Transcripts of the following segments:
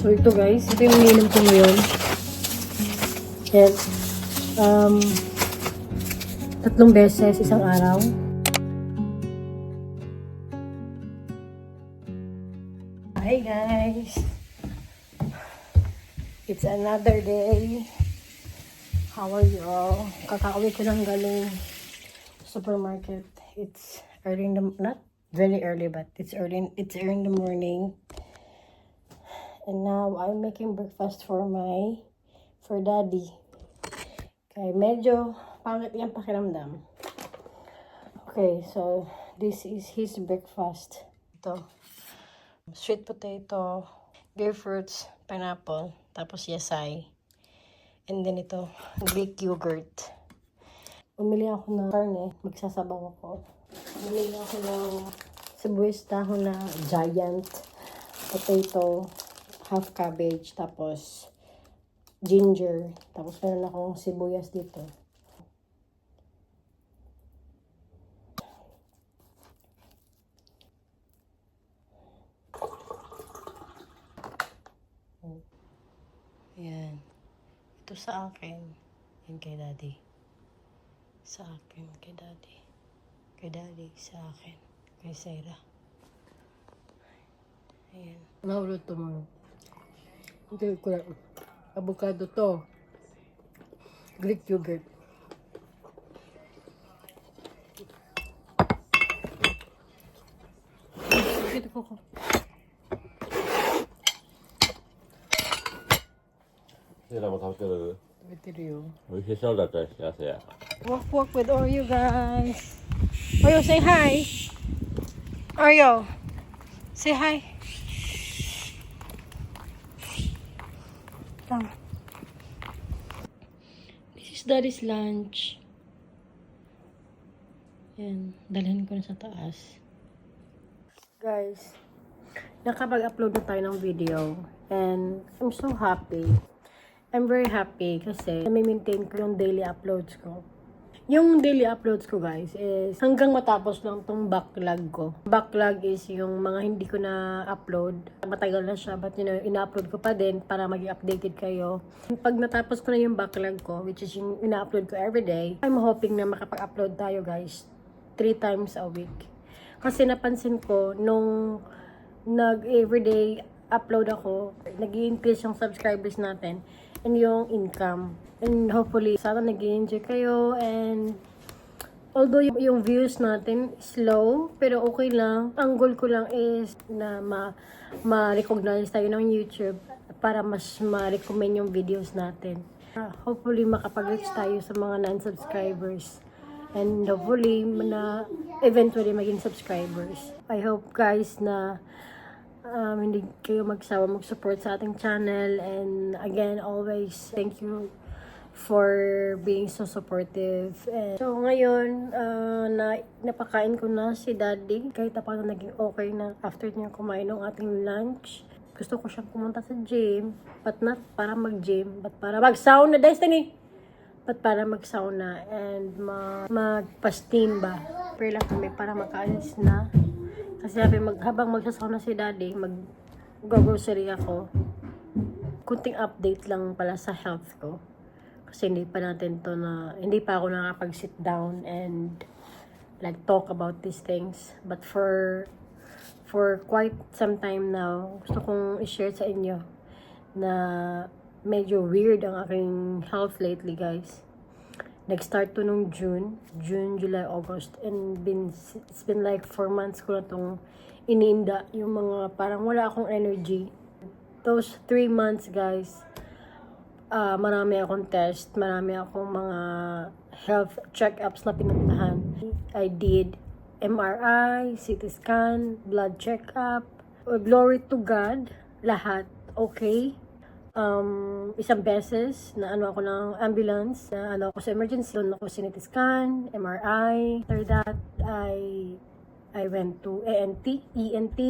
So ito guys, ito yung ininom ko ngayon. And, 3 beses isang araw. Hi guys! It's another day. How are you all? Kakauwi ko lang galing supermarket. It's early in the, not very early, but it's early in the morning. And now, I'm making breakfast for daddy. Okay, medyo pangit yung pakiramdam. Okay, so, this is his breakfast. Ito, sweet potato, grapefruits, pineapple, tapos yasay. And then ito, Greek yogurt. Bumili ako ng karne, magsasabaw ako. Bumili ako ng sibuyas dahon na giant, potato, half cabbage, tapos ginger, tapos meron akong sibuyas dito. Ayan. Ito sa akin. Yan kay daddy. Sa akin, kay daddy. Kay daddy, sa akin. Kay Sarah. Ayan. Mahulot to mo. Ito ko lang. Avocado to. Greek yogurt. Ito ko.セイラも食べてる？食べてるよ。美味しそうだったら幸せや。Walk with Oreo, guys. Oreo, say hi. Oreo, say hi. Come. This is daddy's lunch. Yan, dalhin ko na sa taas. Guys, nakapag-upload na tayo ng video. And I'm so happy. I'm very happy kasi nami-maintain ko yung daily uploads ko. Yung daily uploads ko guys is hanggang matapos lang tong backlog ko. Backlog is yung mga hindi ko na upload. Matagal na siya but ina-upload ko pa din para maging updated kayo. Pag natapos ko na yung backlog ko, which is yung ina-upload ko everyday, I'm hoping na makapag-upload tayo guys 3 times a week. Kasi napansin ko nung nag-everyday upload ako, nag-i-increase yung subscribers natin and yung income. And hopefully, sana nag-i-enjoy kayo. And although yung views natin is low, pero okay lang. Ang goal ko lang is na ma-recognize tayo ng YouTube para mas ma-recommend yung videos natin. Hopefully, makapag-reach tayo sa mga non-subscribers. And hopefully, eventually maging subscribers. I hope guys na hindi kayo magsawa mag-support sa ating channel. And again, always thank you for being so supportive. And so ngayon, napakain ko na si daddy. Kahit paano naging okay na after niya kumain ng ating lunch. Gusto ko siyang pumunta sa gym. But not para mag-gym, but para mag-sauna. Destiny! But para mag-sauna and magpa-steam ba. Pray lang kami para makaalis na. Kasi habang magsasauna si daddy, mag-grocery ako. Kunting update lang pala sa health ko. Kasi hindi pa ako nakapag-sit down and like talk about these things. But for quite some time now, gusto kong i-share sa inyo na medyo weird ang aking health lately, guys. Nag-start to nung June, July, August, and it's been like 4 months ko na itong iniinda, yung mga parang wala akong energy. Those 3 months, guys, marami akong test, marami akong mga health check-ups na pinuntahan. I did MRI, CT scan, blood check-up. Glory to God, lahat okay. Isang beses na ako ng ambulance, na ako sa emergency, doon ako CT scan, MRI. After that, I went to ENT.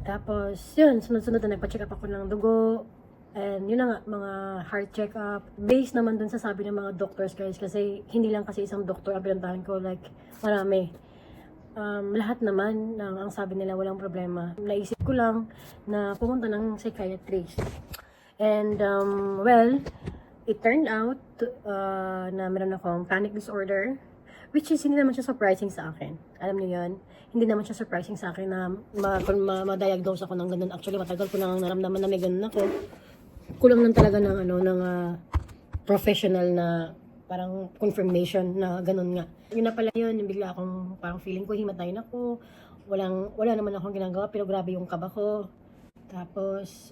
Tapos, yun, sunod-sunod na nagpa-check up ako ng dugo. And yun na nga, mga heart check-up. Based naman dun sa sabi ng mga doctors guys, kasi hindi lang kasi isang doktor ang pinuntahan ko, like marami. lahat naman ng ang sabi nila walang problema. Naisip ko lang na pumunta ng psychiatrist. And well, it turned out na meron akong panic disorder, which is hindi naman siya surprising sa akin. Alam niyo yun? Hindi naman siya surprising sa akin na ma-diagnose ako ng ganun. Actually, matagal ko nang naramdaman na may ganun ako. Kulang lang talaga ng professional na parang confirmation na ganun nga. Yun na pala yun, yung bigla akong parang feeling ko himatayin ako. Wala naman akong ginagawa, pero grabe yung kaba ko. Tapos,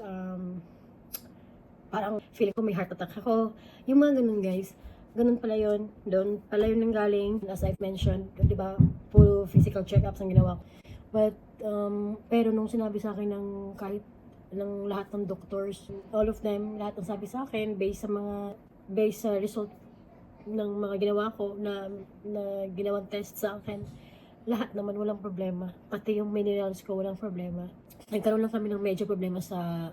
parang feeling ko may heart attack ako. Yung mga ganun guys. Ganun pala yun. Doon pala yun nanggaling. As I've mentioned, di ba, puro physical check-ups ang ginawa ko. But, pero nung sinabi sa akin ng kahit ng lahat ng doctors, all of them, lahat ng sabi sa akin, based sa result ng mga ginawa ko na ginawang test sa akin, lahat naman walang problema. Pati yung minerals ko walang problema. Nagkaroon lang kami ng medyo problema sa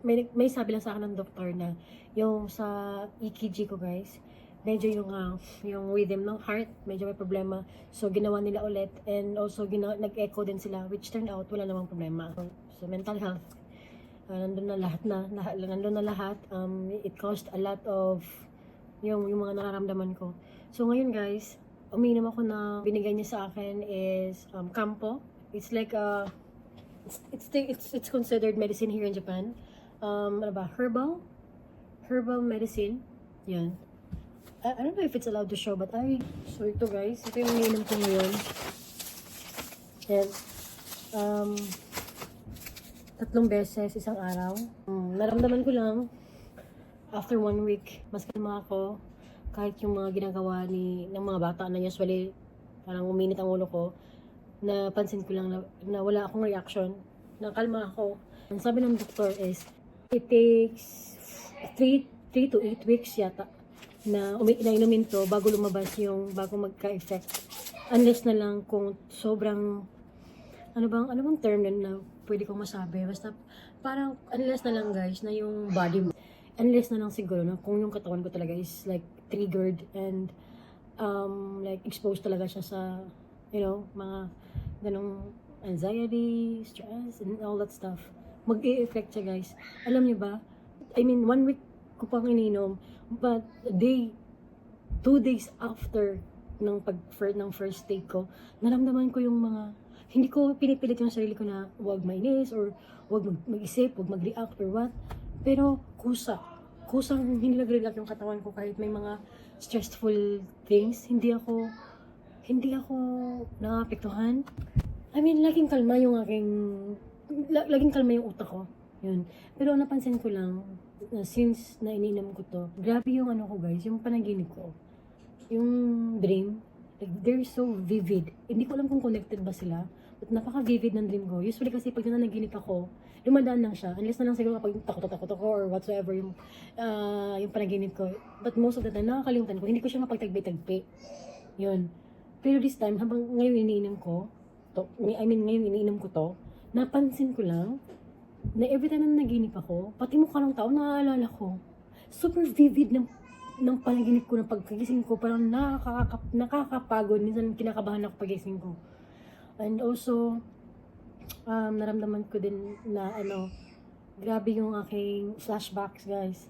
may sabi lang sa akin ng doktor na yung sa EKG ko guys, medyo yung rhythm ng heart, medyo may problema. So ginawa nila ulit and also nag-echo din sila, which turned out wala namang problema. So mental health, nandun na lahat. It caused a lot of yung mga nararamdaman ko. So ngayon guys, uminom ako na binigay niya sa akin is Campo. It's like it's considered medicine here in Japan. Ano ba? Herbal medicine. Yan. I don't know if it's allowed to show, but so ito guys, ito yung ininom ko ngayon. Yan. 3 beses isang araw. Naramdaman ko lang after 1 week, mas kalma ako. Kahit yung mga ginagawa ng mga bata na usually parang uminit ang ulo ko, napansin ko lang na wala akong reaction. Nakalma ako. Ang sabi ng doktor is, it takes 3 to 8 weeks yata na inumin to bago magka-effect. Unless na lang kung sobrang, ano bang term na pwede kong masabi. Basta parang unless na lang guys na yung body mo. Unless na lang siguro na kung yung katawan ko talaga is like triggered and like exposed talaga siya sa, mga ganong anxiety, stress, and all that stuff. Mag-i-effect siya guys. Alam niyo ba? I mean, 1 week ko pang ininom, but 2 days after ng first take ko, naramdaman ko yung mga, hindi ko pinipilit yung sarili ko na huwag mainis or huwag mag-isip, huwag mag-react or what. Pero kusang hindi nag-react yung katawan ko kahit may mga stressful things. Hindi ako naapektuhan. I mean, laging kalma yung utak ko. Yun. Pero napansin ko lang, since na ininom ko to, grabe yung ko guys, yung panaginip ko. Yung dream, like, they're so vivid. Hindi ko alam kung connected ba sila, but napaka-vivid ng dream ko. Usually kasi pag nanaginip ako, dumadaan lang siya. Unless na lang siguro kapag takot ako or whatsoever yung panaginip ko. But most of the time, nakakalimutan ko. Hindi ko siya mapagtagpi-tagpi. Yun. Pero this time, habang ngayon iniinom ko to, napansin ko lang na every time na naginip ako, pati mukha ng tao naaalala ko. Super vivid ng panaginip ko, ng pagkagising ko, parang nakakapagod. Minsan kinakabahan ako pagising ko. And also, naramdaman ko din na grabe yung aking flashbacks guys.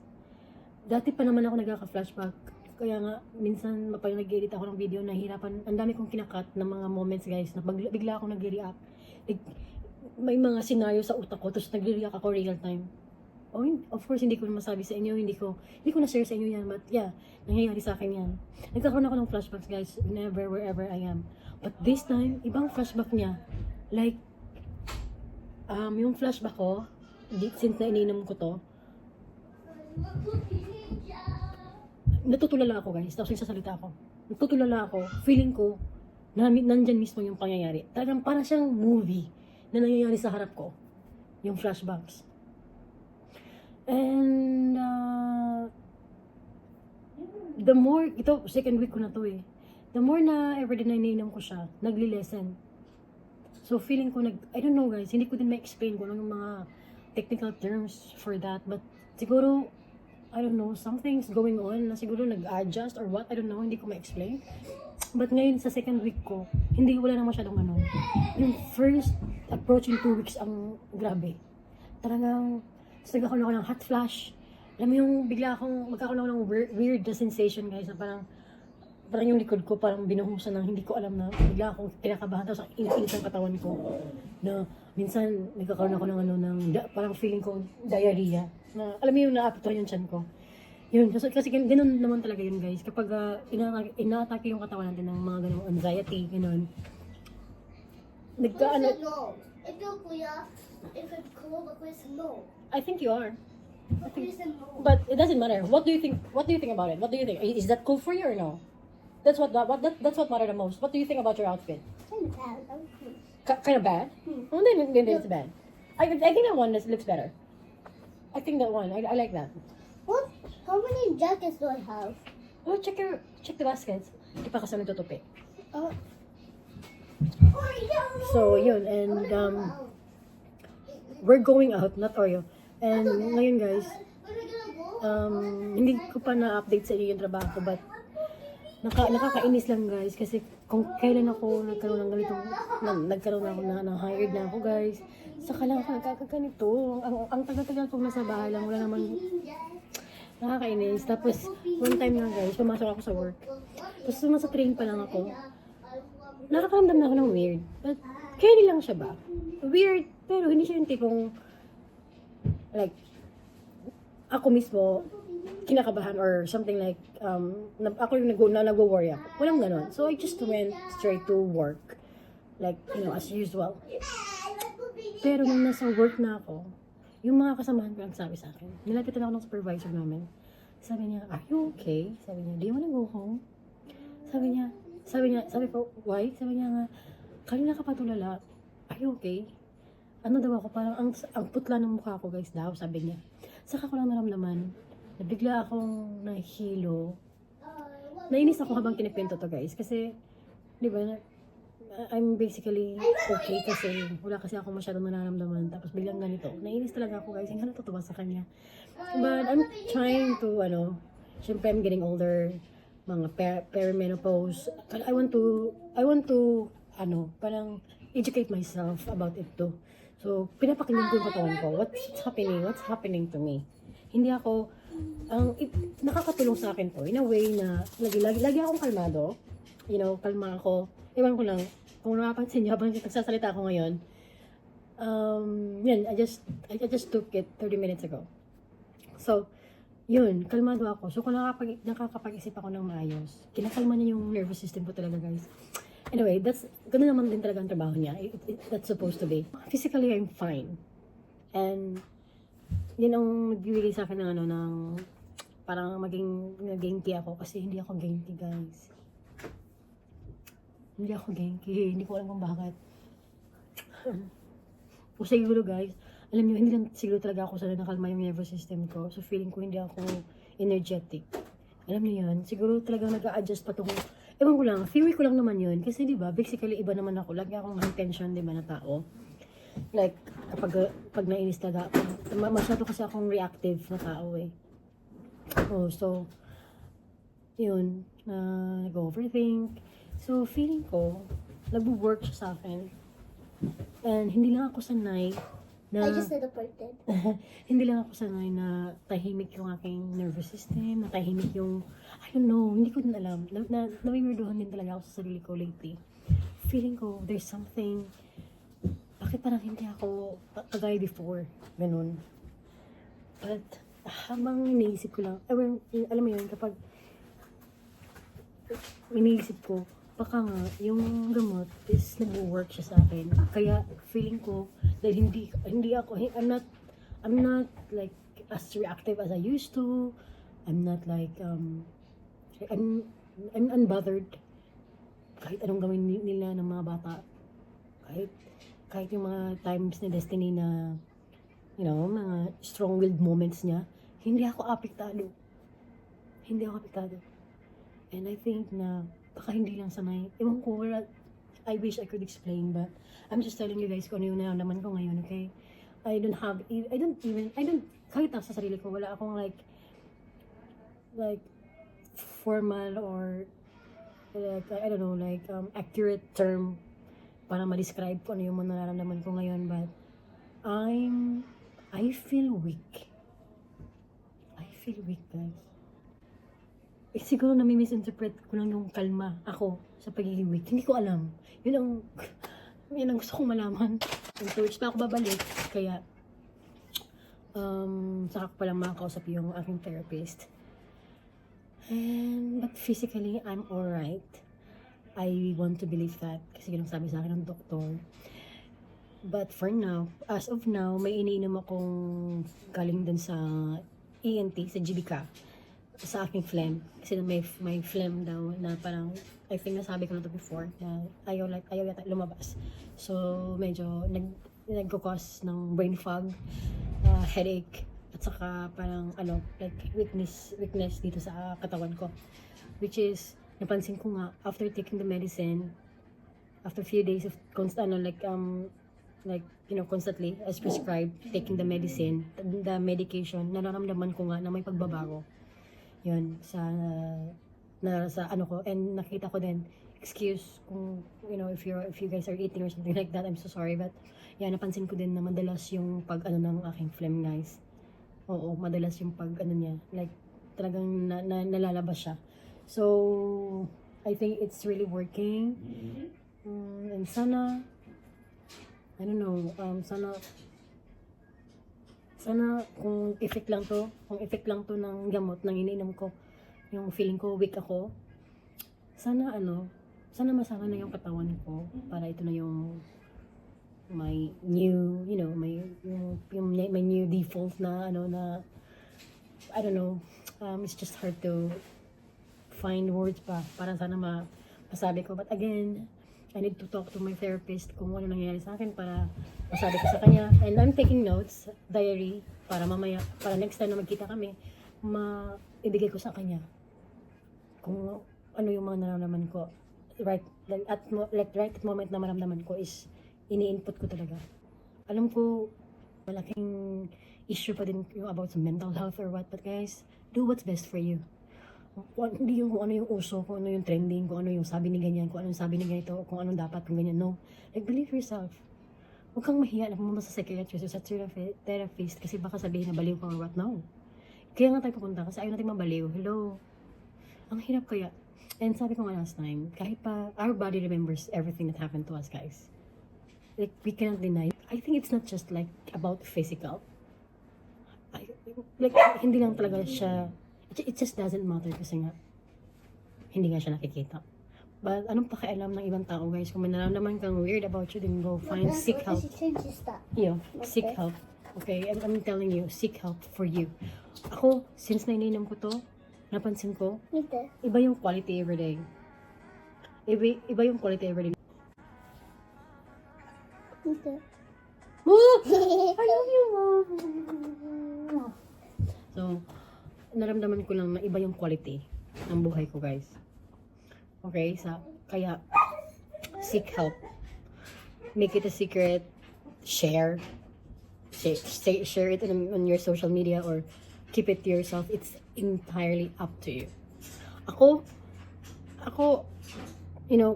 Dati pa naman ako nagkaka-flashback. Kaya nga, minsan pag nag-edit ako ng video, nahihirapan. Ang dami kong kinakat ng mga moments guys, na bigla ako nag-react. Like, may mga scenario sa utak ko, tapos nag-react ako real time. Oh, of course, hindi ko masabi sa inyo, hindi ko na-share sa inyo yan, but yeah, nangyayari sa akin yan. Nagkakaroon ako ng flashbacks guys, wherever I am. But this time, ibang flashback niya. Like, yung flashback ko, since na ininom ko to, natutulala ako guys, tapos nagsasalita ako. Natutulala ako, feeling ko, nandyan mismo yung pangyayari. Talagang parang siyang movie na nangyayari sa harap ko. Yung flashbacks. And, the more, ito, second week ko na to eh. The more na everyday na iniinom ko siya, nagli-lessen. So, feeling ko, I don't know guys, hindi ko din ma-explain kung ano yung mga technical terms for that. But, siguro, I don't know, something's going on na siguro nag-adjust or what, I don't know, hindi ko ma-explain. But ngayon sa second week ko, hindi wala na masyadong ano. Yung first approaching 2 weeks ang grabe. Talagang nagkakaroon ako ng hot flash. Alam mo yung bigla akong magkakaroon ako ng weird na sensation guys na parang yung likod ko parang binuhusan ng hindi ko alam na bigla akong kinakabahan tapos ang init ng katawan ko na minsan nagkakaroon ako ng ano parang feeling ko diarrhea na alam mo yung naapektuhan yung tiyan ko. Yun, kasi ganun naman talaga yun guys. Kapag ina-atake yung katawan natin ng mga ganung anxiety, ganun. Nagkaano, No. Ito kuya, if it's cold, ako is no. I think you are. Ako is no. But it doesn't matter. What do you think about it? What do you think? Is that cool for you or no? That's what matters the most. What do you think about your outfit? Kind of bad. I'm cool. Kind of bad? Oh, then it's bad. I think that one looks better. I think that one. I like that. What? How many jackets do I have? Oh, check the baskets. Hindi pa kasi natutupi. Oh, yeah. So, yun. And, we're going out, not Oreo. And, ngayon guys, Where are we gonna go? hindi ko pa na-update sa inyo yung trabaho ko, but, nakakainis lang guys, kasi kung kailan ako nagkaroon ng ganitong, nagkaroon ako ng hired na ako guys, saka lang ako nagkakaganito. Ang tagal-tagal kong nasa bahay lang, wala naman, nakakainis. Tapos, one time lang guys, pumasok ako sa work. Tapos, nasa train pa lang ako. Nakakaramdam na ako ng weird. But, carry lang siya ba? Weird, pero hindi siya yung tipong, like, ako mismo, kinakabahan or something like, ako yung nag-worry ako. Walang ganon. So, I just went straight to work. Like, as usual. Pero nung nasa work na ako, yung mga kasamahan ko nagsabi sa akin, nilapitan ako ng supervisor namin. Sabi niya, are you okay? Sabi niya, do you wanna go home? Sabi ko, why? Sabi niya nga, kanina ka pa tulala. Are you okay? Ano daw ako, parang ang putla ng mukha ko guys daw, sabi niya. Saka ko lang naramdaman, na bigla akong nahilo. Nainis ako habang kinipinto to guys, kasi, di ba, I'm basically okay kasi wala kasi ako masyadong nararamdaman. Tapos biglang ganito. Nainis talaga ako guys. Hindi ka natutuwa sa kanya. But I'm trying to, syempre I'm getting older. Mga perimenopause. I want to, parang educate myself about it too. So, pinapakinggan ko yung katawan ko. What's happening to me? Hindi ako, nakakatulong sa akin to in a way na lagi akong kalmado. Kalma ako. Ewan ko lang, kung napapansin niyo habang nagsasalita ako ngayon, I just took it 30 minutes ago. So, yun, kalmado ako. So, kung nakakapag-isip ako ng maayos, kinakalma niya yung nervous system ko talaga, guys. Anyway, ganun naman din talaga ang trabaho niya. That's supposed to be. Physically, I'm fine. And, yun ang nagbibigay sa akin ng parang maging genki ako kasi hindi ako genki, guys. Hindi ako genki. Hindi ko alam kung bakit. O siguro guys, alam nyo, hindi lang siguro talaga ako sana nakalma yung nervous system ko. So feeling ko hindi ako energetic. Alam niyo yun, siguro talagang nag-a-adjust pa itong, ewan ko lang, theory ko lang naman yun. Kasi diba, basically iba naman ako. Lagi akong high tension, diba, na tao. Like, pag nainis talaga, masyado kasi akong reactive na tao eh. So, yun, nag-overthink. So, feeling ko, nag-work siya sa akin. And hindi lang ako sanay na... I just teleported. hindi lang ako sanay na tahimik yung aking nervous system, na tahimik yung... I don't know, hindi ko din alam. Namimirduhan din talaga ako sa sarili ko lately. Feeling ko, there's something... Bakit parang hindi ako kagaya before? Ganun. But, habang iniisip ko lang... alam mo yun, kapag... iniisip ko, baka nga, yung gamot is nag-work siya sa akin. Kaya, feeling ko, dahil hindi ako, I'm not like as reactive as I used to. I'm not like, I'm unbothered. Kahit anong gawin nila ng mga bata. Kahit yung mga times ni Destiny na, mga strong-willed moments niya, hindi ako apektado. And I think na, baka hindi lang sanay. Ewan ko, I wish I could explain, but I'm just telling you guys kung ano yung naman ko ngayon, okay? I don't, kahit sa sarili ko, wala akong like, formal or I don't know, like, accurate term para ma-describe ko ano yung mga nararamdaman ko ngayon, but I feel weak. I feel weak, guys. Siguro nami-misinterpret ko lang yung kalma ako sa pagiging weak. Hindi ko alam. Yun ang gusto kong malaman. And to which na ako babalik, kaya saka ko palang makakausap yung aking therapist. But physically, I'm alright. I want to believe that kasi yun ang sabi sa akin ng doktor. But for now, as of now, may iniinom akong galing dun sa ENT, sa GBK, sa aking phlegm. Kasi may phlegm daw na parang, I think nasabi ko na to before, na ayaw yata lumabas. So, medyo nagkukos ng brain fog, headache, at saka parang like weakness dito sa katawan ko, which is napansin ko nga after taking the medicine, after few days of constantly as prescribed, taking the medicine, the medication, nararamdaman ko nga na may pagbabago yun sa ko, and nakita ko din, excuse kung if you guys are eating or something like that, I'm so sorry, but yeah, napansin ko din na madalas yung pag ng aking phlegm, guys. Oo, madalas yung pag niya, like talagang nalalabas siya. So I think it's really working, and sana I don't know, sana kung effect lang to ng gamot ng iniinom ko, yung feeling ko weak ako, sana masana na yung katawan ko para ito na yung my new, my new default na na I don't know, it's just hard to find words pa para sana masabi ko. But again, I need to talk to my therapist kung ano nangyayari sa akin para masabi ko sa kanya. And I'm taking notes, diary, para mamaya, para next time na magkita kami, maibigay ko sa kanya kung ano yung mga nararamdaman ko. Right at moment na maramdaman ko is ini-input ko talaga. Alam ko, malaking issue pa din yung about sa mental health or what, but guys, do what's best for you. Hindi yung kung ano yung uso, kung ano yung trending, kung ano yung sabi ni ganyan, kung ano yung sabi ni ganito, kung anong dapat, kung ganyan. No. Like, believe yourself. Huwag kang mahiya na pumunta sa psychiatrist o sa therapist kasi baka sabihin na baliw ka or what. No. Kaya nga tayo pupunta kasi ayaw natin mabaliw. Hello. Ang hirap kaya. And sabi ko nga last time, kahit pa, our body remembers everything that happened to us, guys. Like, we cannot deny. I think it's not just like about physical. Like, hindi lang talaga siya, it just doesn't matter kasi nga, hindi nga siya nakikita. But anong pakialam ng ibang tao, guys? Kung may nararamdaman kang weird about you, then go find, seek help. Yeah, seek help. Okay, and I'm telling you, seek help for you. Ako, since naininom ko to, napansin ko, iba yung quality everyday. Iba yung quality everyday. I love you, Mom. So, naramdaman ko lang na iba yung quality ng buhay ko, guys. Okay? Kaya, seek help. Make it a secret. Share it on your social media or keep it to yourself. It's entirely up to you. Ako,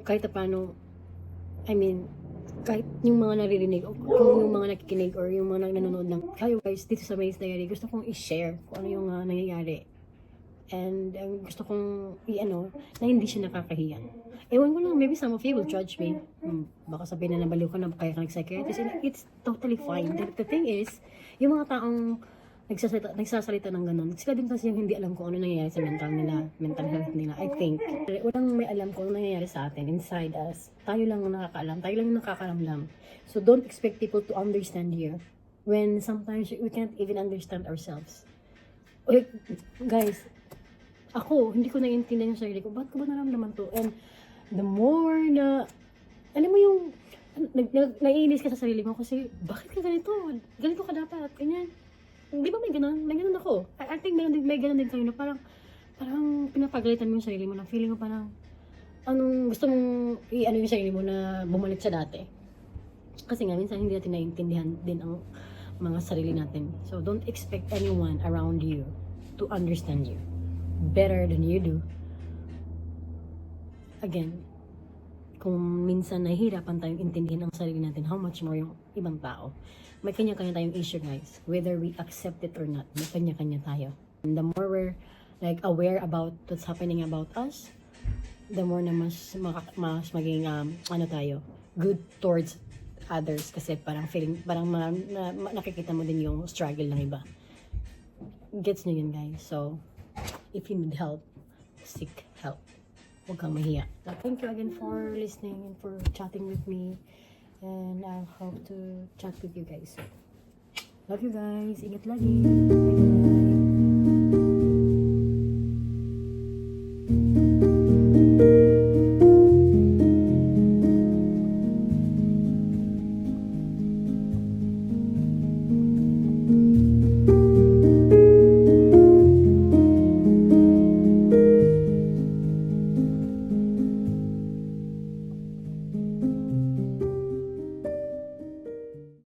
kahit paano, kahit yung mga naririnig, o kung yung mga nakikinig, or yung mga nanonood lang, kayo guys, dito sa May's Diary, gusto kong i-share kung ano yung nangyayari. And gusto kong na hindi siya nakakahiya. Ewan ko lang, maybe some of you will judge me. Baka sabihin na nabaliw ka na kaya ka nag-psychiatrist. It's totally fine. The thing is, yung mga taong nagsasalita ng ganun, sila din kasi yung hindi alam kung ano nangyayari sa mental health nila. I think, walang may alam kung ano nangyayari sa atin, inside us. Tayo lang ang nakakaalam, tayo lang yung nakakaramdam. So don't expect people to understand you when sometimes we can't even understand ourselves. Like, guys, ako, hindi ko naiintindihan yung sarili ko. Ba't ko ba naramdaman to? And the more na, alam mo yung, naiinis ka sa sarili mo kasi, bakit ka ganito? Ganito ka dapat, ganyan. Di ba may ganun? May ganun ako. I think may ganun din kayo na parang pinapagalitan mo yung sarili mo na feeling mo parang gusto mong yung sarili mo na bumalik sa dati. Kasi nga, minsan hindi natin naiintindihan din ang mga sarili natin. So, don't expect anyone around you to understand you better than you do. again, kung minsan nahihirapan tayong intindihin ang sarili natin, how much more yung ibang tao. May kanya-kanya tayong issue, guys. Whether we accept it or not, may kanya-kanya tayo. And the more we're like aware about what's happening about us, the more na mas maging ano tayo, good towards others, kasi parang feeling, parang nakikita mo din yung struggle ng iba. Gets nyo yun, guys. So, if you need help, seek help. Huwag kang mahiya. Thank you again for listening and for chatting with me. And I hope to chat with you guys soon. Love you guys. Ingat lagi. Bye.